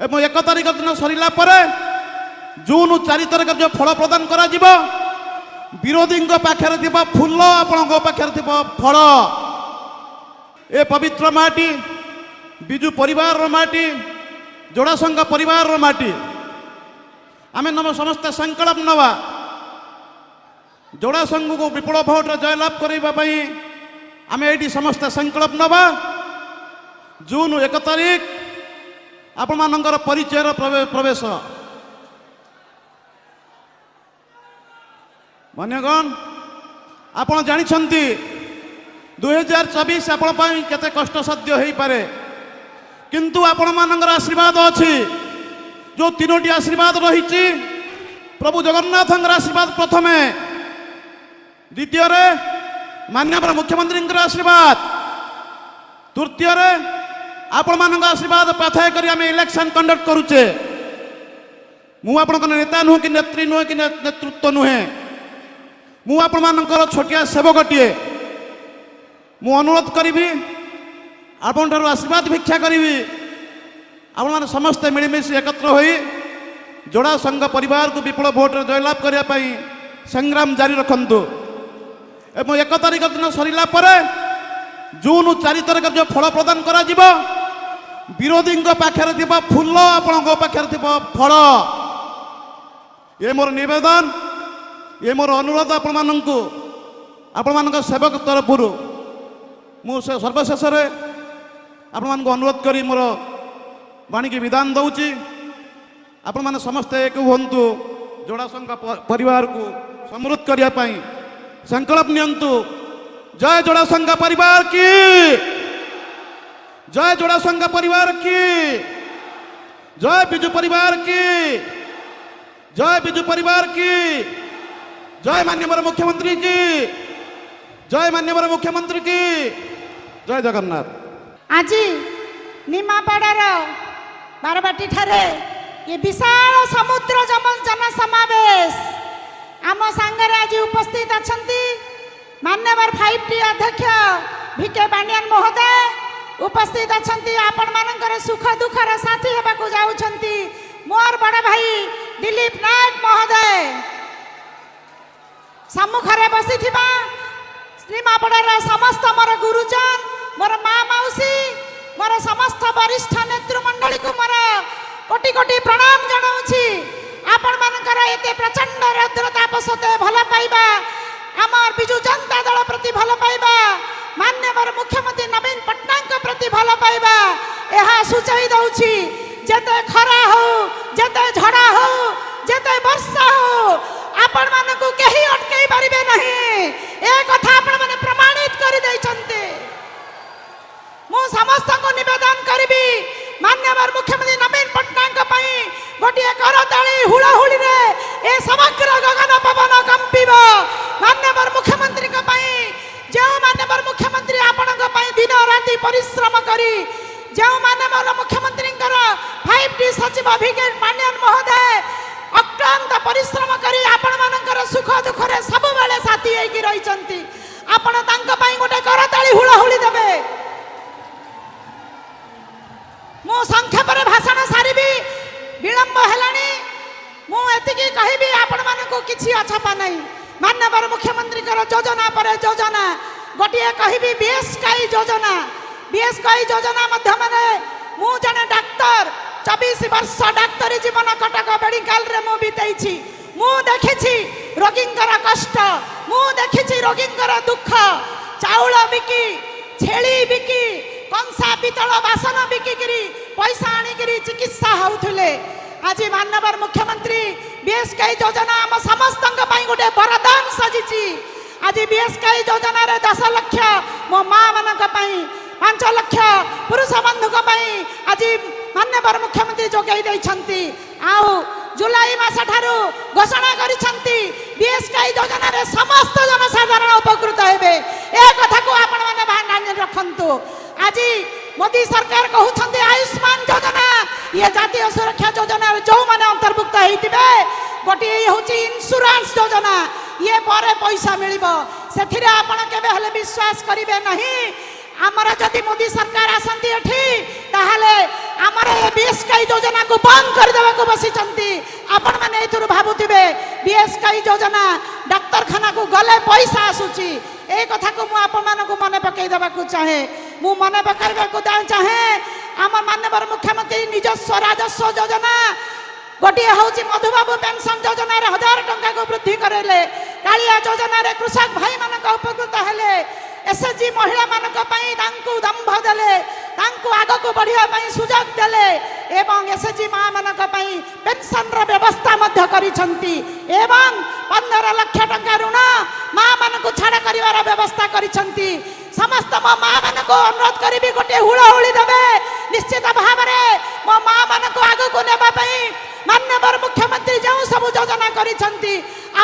এবং 1 তারিখ দিন সরিলা পরে জুন 4 তারিখ যে ফল প্রদান করা যাব বিরোধী পাখে থিবা ফুল আপনার পাখে থিব ফল এ পবিত্র মাটি বিজু পরিবার মাটি যোড়াসংঘ পরিবার মাটি আমি সমস্ত সংকল্প নবা যোড়াসংঘ को विपुल भोट जयलाभ करने आम ये समस्त संकल्प नवा जून 1 तारिख आपण मानकर परिचय प्रवेश मान्यगण आपण जानी 2024 आपण केते कष्ट साध्य हो पारे किंतु आपण मानकर आशीर्वाद अच्छी जो 3टी आशीर्वाद रही प्रभु जगन्नाथ आशीर्वाद प्रथमे द्वितीय माननीय मुख्यमंत्री आशीर्वाद तृतीय आपण मान आशीर्वाद पाथय कर इलेक्शन कंडक्ट करुचे मुझे नेता नुह कि नेत्री नुहे कि नेतृत्व नुहे मुझे छोटिया सेवकटीए मु अनुरोध करी आपण आशीर्वाद भिक्षा करी आपण मैंने समस्ते मिलमिशि एकत्र हो जोड़ा संघ परिवार को विपुल भोट जयलाभ करने संग्राम जारी रखु एवं 1 तारिख दिन सरिला परे जून 4 तारिख जो फल प्रदान करा जीवो विरोधी पाखे थी फूल आपणों पाखे थी फल ये मोर निवेदन ये मोर अनुरोध आपण सेवक तरफ मुझे सर्वशेष आपण मान अनुरोध करी मोर वाणी की विधान दौची आपण मैंने समस्ते एक हूँ जोड़ा संघ परिवार को समृद्ध करने संकल्प नियंतु जय जोड़ा संघ परिवार की जय जोड़ा संघ परिवार की जय बिजू परिवार की जय बिजू परिवार की जय माननीय मुख्यमंत्री की जय माननीय मुख्यमंत्री की जय जगन्नाथ। आज निमापड़ार बारबाटी ठारे ये विशाल समुद्र जन समावेश आम सांगे आज उपस्थित अच्छा मान्यवर 5T अध्यक्ष भिके पांडियान महोदय उपस्थित अच्छा आपण मानकर सुख दुखर साथी होगा जाऊँगी मोर बड़ भाई दिलीप नायक महोदय सम्मुखरे बसी श्रीमापड़ार समस्त मोर गुरुजन मोर माँ मौसी मोर समस्त वरिष्ठ नेतृमंडली को मोर कोटि कोटि प्रणाम जनाऊँगी आपण मानकर एते प्रचंड रौद्रताप सते भल पाइबा आमर बिजु जनता दल प्रति भल पाइबा माननीय मुख्यमंत्री नवीन पट्टनायक प्रति भल पाइबा यह सूचाई दउछि जेते खरा हो जेते झड़ा हो जेते वर्षा हो आपण मानकु केही अटकई परिबे नहीं ए कथा आपण माने प्रमाणित करि दैछन्ते मु समस्त को निवेदन करिबी माननीय मुख्यमंत्री नवीन पट्टनायक पई गोटे करताली हुड़ाहुड़ी रे ए समग्र गगन पवन कंपिब माननीय मुख्यमंत्री जो माननीय मुख्यमंत्री आपण दिन राति परिश्रम करी जो माननीय मुख्यमंत्री 5T सचिव भिके पांडियान महोदय अक्लांत परिश्रम करी आपण मानकर सुख दुख रे सब बेले साथी होई रही आपण तांक पई गोटे करताली हुड़ाहुड़ी देबे मु संक्षेप रे भाषण सारिबी विलंब हेलानी मुझे कहबी आपण मानकु किछि अछपा नहीं माननीय मुख्यमंत्री योजना पर योजना गोटे कहबी बीएसकेआई योजना माध्यम मु जने डाक्तर 24 वर्ष डाक्तरी जीवन कटक मेडिकल रे मु बीतेछि मु देखिछि रोगींकर कष्ट मु देखिछि रोगींकर दुख चाउल बिकी छेली बिकी कंसा पितल बासन बिकिकरी पैसा आनिकरी चिकित्सा होउथिले आज माननीय मुख्यमंत्री बीएसकेआई योजना आम समस्त गोटे वरदान सजिची आज बीएसकेआई योजना रे 10 लाख मो माँ मान 5 लाख पुरुष बंधु आज माननीय मुख्यमंत्री जोगाई देइछंती आउ जुलाई मास ठारू घोषणा करिछंती बीएसकेआई योजना रे समस्त जनसाधारण उपकृत हेबे ए कथा को आपण माने ध्यान रखंतु आज मोदी सरकार कहउछंती आयुष्मान योजना ये जातीय सुरक्षा योजना जो माने अंतर्भुक्त होइतिबे गोटे होची इंश्योरेंस योजना ये पर पैसा मिलिबो सेथिरे आपण केबे हले विश्वास करिवे नहीं आमर जदि मोदी सरकार आसंती एठी ताहाले ଆମର ଏ ବିଏସ୍କେୱାଇ ଯୋଜନାକୁ ବନ୍ଦ କରିଦେବାକୁ ବସିଛନ୍ତି। ଆପଣମାନେ ଏଥିରୁ ଭାବୁଥିବେ ବିଏସ୍କେୱାଇ ଯୋଜନା ଡାକ୍ତରଖାନାକୁ ଗଲେ ପଇସା ଆସୁଛି। ଏ କଥାକୁ ମୁଁ ଆପଣମାନଙ୍କୁ ମନେ ପକାଇ ଦେବାକୁ ଚାହେଁ। ମୁଁ ମନେ ପକାଇବାକୁ ଚାହେଁ ଆମ ମାନ୍ୟବର ମୁଖ୍ୟମନ୍ତ୍ରୀ ନିଜସ୍ୱ ରାଜସ୍ୱ ଯୋଜନା ଗୋଟିଏ ହେଉଛି ମଧୁବାବୁ ପେନସନ ଯୋଜନାରେ 1000 ଟଙ୍କାକୁ ବୃଦ୍ଧି କରାଇଲେ। କାଳିଆ ଯୋଜନାରେ କୃଷକ ଭାଇମାନଙ୍କ ଉପକୃତ ହେଲେ। ଏସ୍ଏଚ୍ଜି ମହିଳାମାନଙ୍କ ପାଇଁ ତାଙ୍କୁ ଦମ୍ଭ ଦେଲେ, ତାଙ୍କୁ ଆଗକୁ ବଢ଼ିବା ପାଇଁ ସୁଯୋଗ ଦେଲେ ଏବଂ ଏସ୍ଏଚ୍ଜି ମାଆମାନଙ୍କ ପାଇଁ ପେନସନର ବ୍ୟବସ୍ଥା ମଧ୍ୟ କରିଛନ୍ତି ଏବଂ 15 ଲକ୍ଷ ଟଙ୍କା ଋଣ ମାଆମାନଙ୍କୁ ଛାଡ଼ କରିବାର ବ୍ୟବସ୍ଥା କରିଛନ୍ତି। ସମସ୍ତ ମୋ ମାଆମାନଙ୍କୁ ଅନୁରୋଧ କରିବି ଗୋଟିଏ ହୁଳହୁଳି ଦେବେ। ନିଶ୍ଚିତ ଭାବରେ ମୋ ମାଆମାନଙ୍କୁ ଆଗକୁ ନେବା ପାଇଁ ମାନ୍ୟବର ମୁଖ୍ୟମନ୍ତ୍ରୀ ଯେଉଁ ସବୁ ଯୋଜନା କରିଛନ୍ତି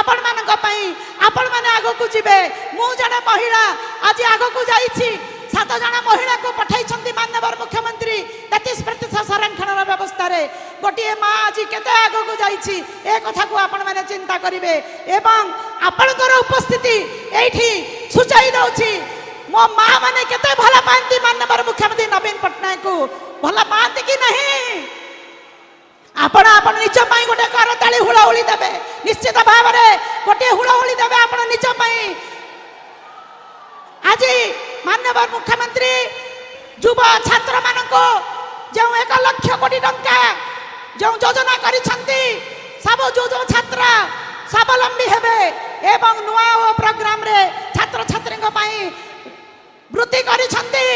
ଆପଣମାନଙ୍କ ପାଇଁ ଆପଣମାନେ ଆଗକୁ ଯିବେ। ମୁଁ ଜଣେ ମହିଳା ଆଜି ଆଗକୁ ଯାଇଛି। 7 ଜଣ ମହିଳାକୁ ପଠାଇଛନ୍ତି ମାନ୍ୟବର ମୁଖ୍ୟମନ୍ତ୍ରୀ 33% ସଂରକ୍ଷଣର ବ୍ୟବସ୍ଥାରେ। ଗୋଟିଏ ମା ଆଜି କେତେ ଆଗକୁ ଯାଇଛି ଏ କଥାକୁ ଆପଣମାନେ ଚିନ୍ତା କରିବେ ଏବଂ ଆପଣଙ୍କର ଉପସ୍ଥିତି ଏଇଠି ସୂଚାଇ ଦେଉଛି ମୋ ମା ମାନେ କେତେ ଭଲ ପାଆନ୍ତି ମାନ୍ୟବର ମୁଖ୍ୟମନ୍ତ୍ରୀ ନବୀନ ପଟ୍ଟନାୟକକୁ। ଭଲ ପାଆନ୍ତି କି ନାହିଁ? ଆପଣ ଆପଣ ନିଜ ପାଇଁ ଗୋଟେ କରତାଳି ହୁଳହୁଳି ଦେବେ। ନିଶ୍ଚିତ ଭାବରେ ଗୋଟିଏ ହୁଳହୁଳି ଦେବେ ଆପଣ ନିଜ ପାଇଁ। ଆଜି ମାନ୍ୟବର ମୁଖ୍ୟମନ୍ତ୍ରୀ ଯୁବ ଛାତ୍ରମାନଙ୍କୁ ଯେଉଁ 1 ଲକ୍ଷ କୋଟି ଟଙ୍କା ଯେଉଁ ଯୋଜନା କରିଛନ୍ତି ସବୁ ଯୁବ ଛାତ୍ର ସ୍ୱାବଲମ୍ବୀ ହେବେ ଏବଂ ନୂଆ ପ୍ରୋଗ୍ରାମରେ ଛାତ୍ରଛାତ୍ରୀଙ୍କ ପାଇଁ ବୃତ୍ତି କରିଛନ୍ତି।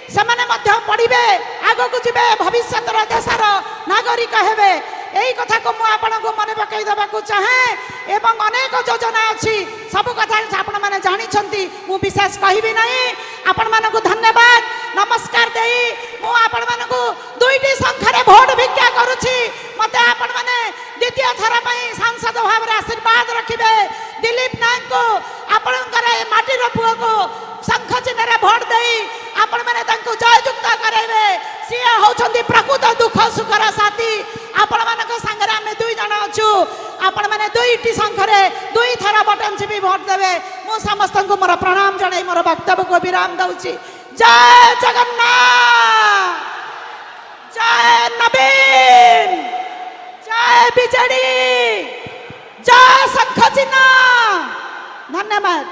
ସେମାନେ ମଧ୍ୟ ପଢ଼ିବେ, ଆଗକୁ ଯିବେ, ଭବିଷ୍ୟତର ଦେଶର ନାଗରିକ ହେବେ। এই কথাকে মু আপনার মনে পকাই দেওয়া চাহে এবং অনেক যোজনা অছি সবু কথা আপন মানে জানিছেন মু বিশেষ কহিবি না। আপন মানুষ ধন্যবাদ নমস্কার দেই মু আপন মানুষ 2টি সংখ্যারে ভোট ভিক্ষা করুছি। মতে আপন মানে দ্বিতীয় থর পাই সাংসদ ভাবে আশীর্বাদ রাখবে। দিলীপ নায়ক আপনার এই মাটির পুয়কু শঙ্খ চিহ্ନରେ ভোট দেই আপন মানে তাকে জয়যুক্ত করাইবে। সি হচ্ছেন প্রকৃত দুঃখ সুখর সাথী। আপন মানক সাংরে আমি 2 জন অছু। আপন মানে 2টি সংখ্যারে 2 থর বটন চিপি ভোট দেবে। মু সমস্ত মোর প্রণাম জনাই মোর বক্তব্যকে বিরাম দউছি। জয় জগন্নাথ, জয় নবীন, জয় বিজেডি, জয় শঙ্খ চিহ্ন। ধন্যবাদ।